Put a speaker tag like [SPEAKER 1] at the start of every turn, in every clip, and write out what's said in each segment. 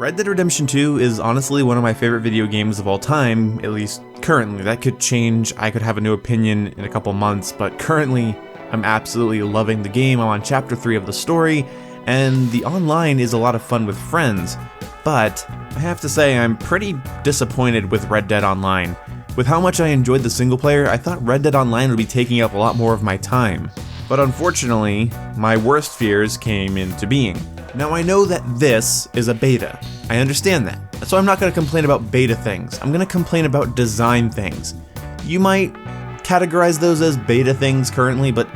[SPEAKER 1] Red Dead Redemption 2 is honestly one of my favorite video games of all time, at least currently. That could change, I could have a new opinion in a couple months, but currently I'm absolutely loving the game. I'm on chapter 3 of the story, and the online is a lot of fun with friends, but I have to say I'm pretty disappointed with Red Dead Online. With how much I enjoyed the single player, I thought Red Dead Online would be taking up a lot more of my time. But unfortunately, my worst fears came into being. Now I know that this is a beta, I understand that, so I'm not going to complain about beta things, I'm going to complain about design things. You might categorize those as beta things currently, but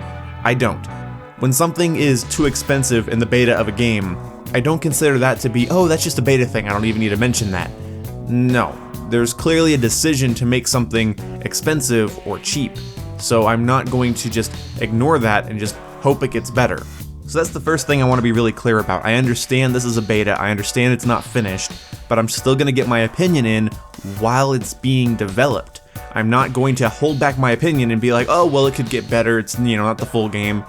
[SPEAKER 1] I don't. When something is too expensive in the beta of a game, I don't consider that to be, oh, that's just a beta thing, I don't even need to mention that. No, there's clearly a decision to make something expensive or cheap, so I'm not going to just ignore that and just hope it gets better. So that's the first thing I want to be really clear about. I understand this is a beta, I understand it's not finished, but I'm still going to get my opinion in while it's being developed. I'm not going to hold back my opinion and be like, oh, well, it could get better, it's, not the full game.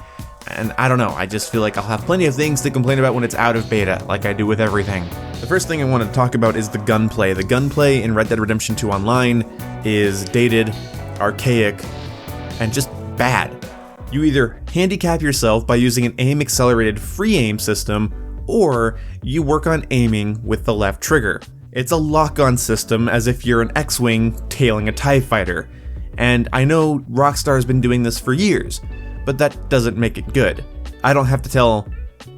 [SPEAKER 1] And I don't know, I just feel like I'll have plenty of things to complain about when it's out of beta, like I do with everything. The first thing I want to talk about is the gunplay. The gunplay in Red Dead Redemption 2 Online is dated, archaic, and just bad. You either handicap yourself by using an aim-accelerated free aim system, or you work on aiming with the left trigger. It's a lock-on system as if you're an X-Wing tailing a TIE fighter. And I know Rockstar's been doing this for years, but that doesn't make it good. I don't have to tell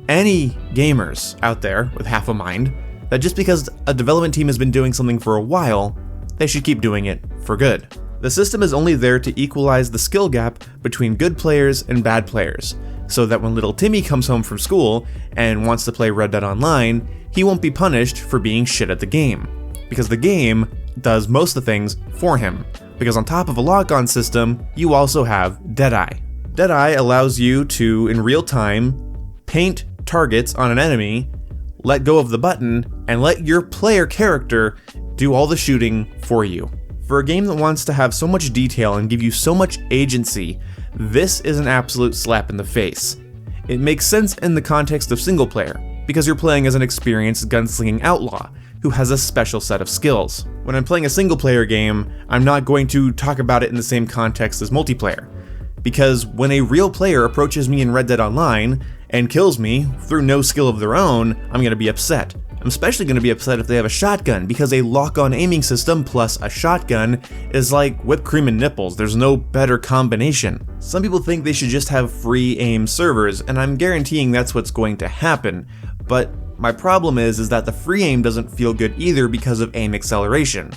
[SPEAKER 1] any gamers out there with half a mind that just because a development team has been doing something for a while, they should keep doing it for good. The system is only there to equalize the skill gap between good players and bad players, so that when little Timmy comes home from school and wants to play Red Dead Online, he won't be punished for being shit at the game, because the game does most of the things for him. Because on top of a lock-on system, you also have Deadeye. Deadeye allows you to, in real time, paint targets on an enemy, let go of the button, and let your player character do all the shooting for you. For a game that wants to have so much detail and give you so much agency, this is an absolute slap in the face. It makes sense in the context of single player, because you're playing as an experienced gunslinging outlaw who has a special set of skills. When I'm playing a single player game, I'm not going to talk about it in the same context as multiplayer, because when a real player approaches me in Red Dead Online and kills me through no skill of their own, I'm going to be upset. I'm especially going to be upset if they have a shotgun, because a lock-on aiming system plus a shotgun is like whipped cream and nipples. There's no better combination. Some people think they should just have free aim servers, and I'm guaranteeing that's what's going to happen. But my problem is that the free aim doesn't feel good either because of aim acceleration.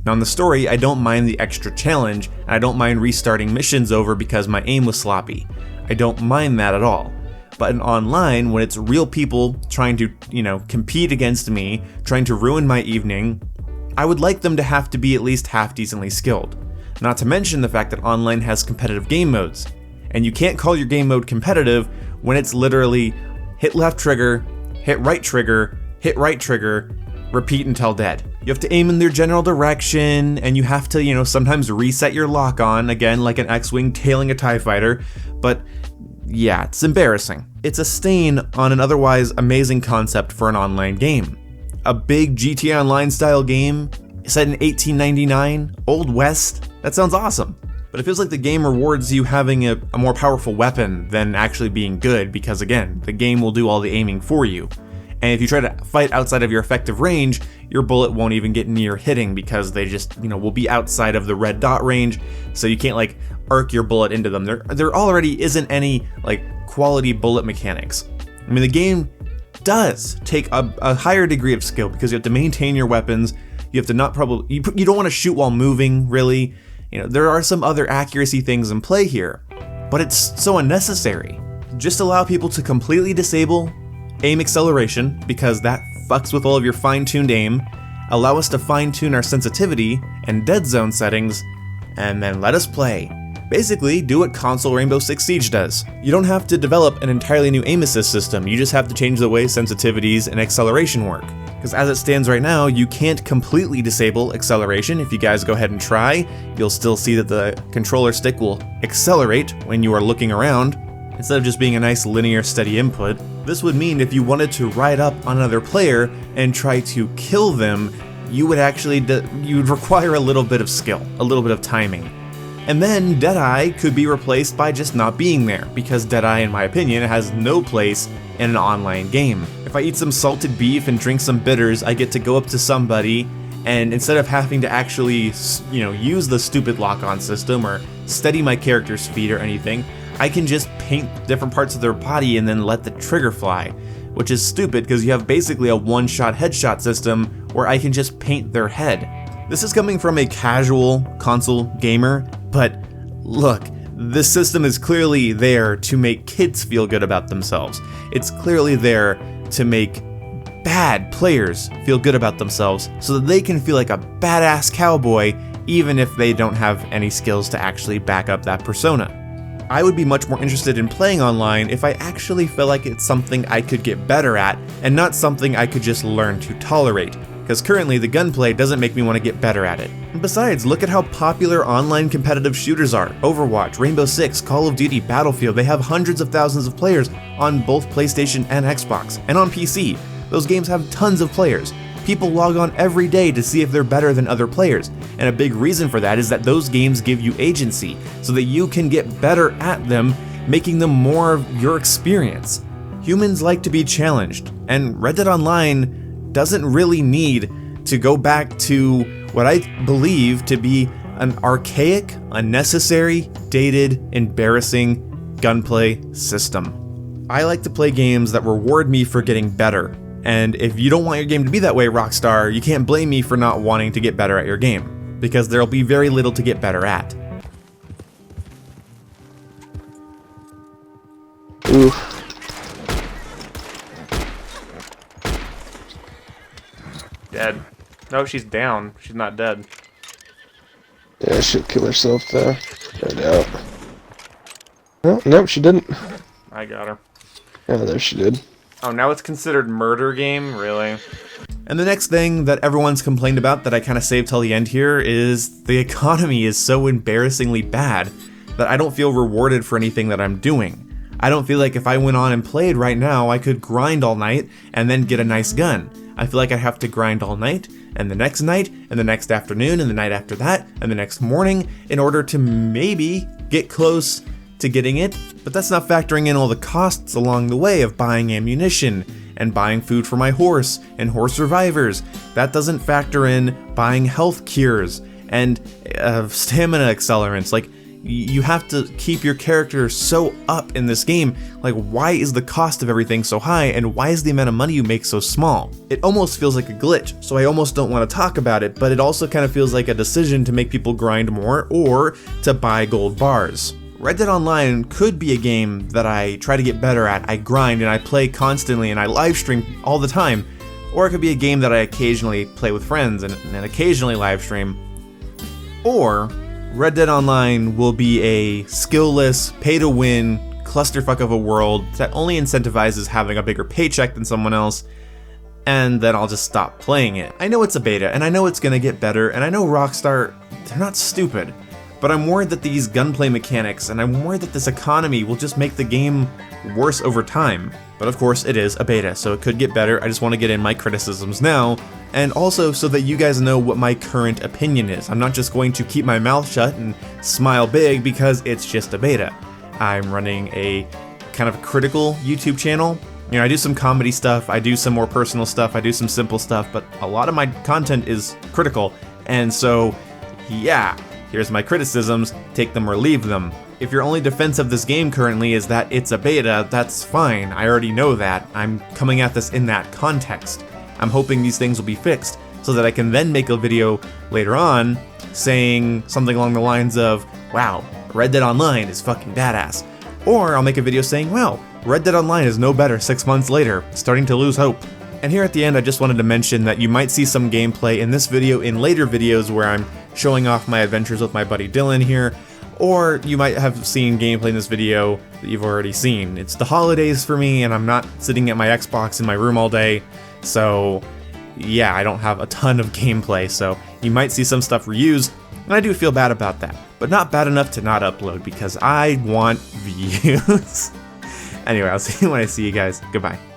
[SPEAKER 1] Now in the story, I don't mind the extra challenge, and I don't mind restarting missions over because my aim was sloppy. I don't mind that at all. But in online, when it's real people trying to, compete against me, trying to ruin my evening, I would like them to have to be at least half decently skilled. Not to mention the fact that online has competitive game modes, and you can't call your game mode competitive when it's literally hit left trigger, hit right trigger, repeat until dead. You have to aim in their general direction, and you have to, sometimes reset your lock on, again, like an X-Wing tailing a TIE fighter, but yeah, it's embarrassing. It's a stain on an otherwise amazing concept for an online game. A big GTA Online style game set in 1899, Old West, that sounds awesome. But it feels like the game rewards you having a more powerful weapon than actually being good, because again, the game will do all the aiming for you. And if you try to fight outside of your effective range, your bullet won't even get near hitting because they just, will be outside of the red dot range, so you can't arc your bullet into them. There already isn't any quality bullet mechanics. I mean, the game does take a higher degree of skill because you have to maintain your weapons. You have to you don't want to shoot while moving, really. There are some other accuracy things in play here, but it's so unnecessary. Just allow people to completely disable aim acceleration, because that fucks with all of your fine-tuned aim. Allow us to fine-tune our sensitivity and dead zone settings, and then let us play. Basically, do what console Rainbow Six Siege does. You don't have to develop an entirely new aim assist system, you just have to change the way sensitivities and acceleration work. Because as it stands right now, you can't completely disable acceleration. If you guys go ahead and try, you'll still see that the controller stick will accelerate when you are looking around, instead of just being a nice linear steady input. This would mean if you wanted to ride up on another player and try to kill them, you would you'd require a little bit of skill, a little bit of timing. And then Deadeye could be replaced by just not being there, because Deadeye, in my opinion, has no place in an online game. If I eat some salted beef and drink some bitters, I get to go up to somebody, and instead of having to actually, use the stupid lock-on system or steady my character's feet or anything, I can just paint different parts of their body and then let the trigger fly, which is stupid because you have basically a one-shot headshot system where I can just paint their head. This is coming from a casual console gamer, but look, this system is clearly there to make kids feel good about themselves. It's clearly there to make bad players feel good about themselves so that they can feel like a badass cowboy even if they don't have any skills to actually back up that persona. I would be much more interested in playing online if I actually feel like it's something I could get better at and not something I could just learn to tolerate, because currently the gunplay doesn't make me want to get better at it. And besides, look at how popular online competitive shooters are. Overwatch, Rainbow Six, Call of Duty, Battlefield, they have hundreds of thousands of players on both PlayStation and Xbox, and on PC. Those games have tons of players. People log on every day to see if they're better than other players, and a big reason for that is that those games give you agency, so that you can get better at them, making them more of your experience. Humans like to be challenged, and Red Dead Online doesn't really need to go back to what I believe to be an archaic, unnecessary, dated, embarrassing gunplay system. I like to play games that reward me for getting better. And if you don't want your game to be that way, Rockstar, you can't blame me for not wanting to get better at your game, because there'll be very little to get better at.
[SPEAKER 2] Ooh.
[SPEAKER 1] Dead. No, she's down. She's not dead.
[SPEAKER 2] Yeah, she'll kill herself there. No doubt. Oh, nope, she didn't.
[SPEAKER 1] I got her.
[SPEAKER 2] Yeah, there she did.
[SPEAKER 1] Oh, now it's considered murder game? Really? And the next thing that everyone's complained about that I kind of saved till the end here is the economy is so embarrassingly bad that I don't feel rewarded for anything that I'm doing. I don't feel like if I went on and played right now, I could grind all night and then get a nice gun. I feel like I have to grind all night, and the next night, and the next afternoon, and the night after that, and the next morning in order to maybe get close to getting it, but that's not factoring in all the costs along the way of buying ammunition and buying food for my horse and horse survivors. That doesn't factor in buying health cures and stamina accelerants. Like, you have to keep your character so up in this game. Like, why is the cost of everything so high, and why is the amount of money you make so small? It almost feels like a glitch, so I almost don't want to talk about it, but it also kind of feels like a decision to make people grind more or to buy gold bars. Red Dead Online could be a game that I try to get better at, I grind and I play constantly and I live stream all the time, or it could be a game that I occasionally play with friends and occasionally live stream. Or Red Dead Online will be a skill-less, pay-to-win clusterfuck of a world that only incentivizes having a bigger paycheck than someone else, and then I'll just stop playing it. I know it's a beta, and I know it's gonna get better, and I know Rockstar, they're not stupid. But I'm worried that these gunplay mechanics, and I'm worried that this economy will just make the game worse over time. But of course, it is a beta, so it could get better. I just want to get in my criticisms now, and also so that you guys know what my current opinion is. I'm not just going to keep my mouth shut and smile big because it's just a beta. I'm running a kind of critical YouTube channel. You know, I do some comedy stuff, I do some more personal stuff, I do some simple stuff, but a lot of my content is critical, and so, yeah. Here's my criticisms, take them or leave them. If your only defense of this game currently is that it's a beta, that's fine, I already know that. I'm coming at this in that context. I'm hoping these things will be fixed, so that I can then make a video later on saying something along the lines of, wow, Red Dead Online is fucking badass. Or I'll make a video saying, wow, Red Dead Online is no better 6 months later, starting to lose hope. And here at the end, I just wanted to mention that you might see some gameplay in this video in later videos where I'm showing off my adventures with my buddy Dylan here, or you might have seen gameplay in this video that you've already seen. It's the holidays for me, and I'm not sitting at my Xbox in my room all day, so yeah, I don't have a ton of gameplay, so you might see some stuff reused, and I do feel bad about that. But not bad enough to not upload, because I want views. Anyway, I'll see you when I see you guys. Goodbye.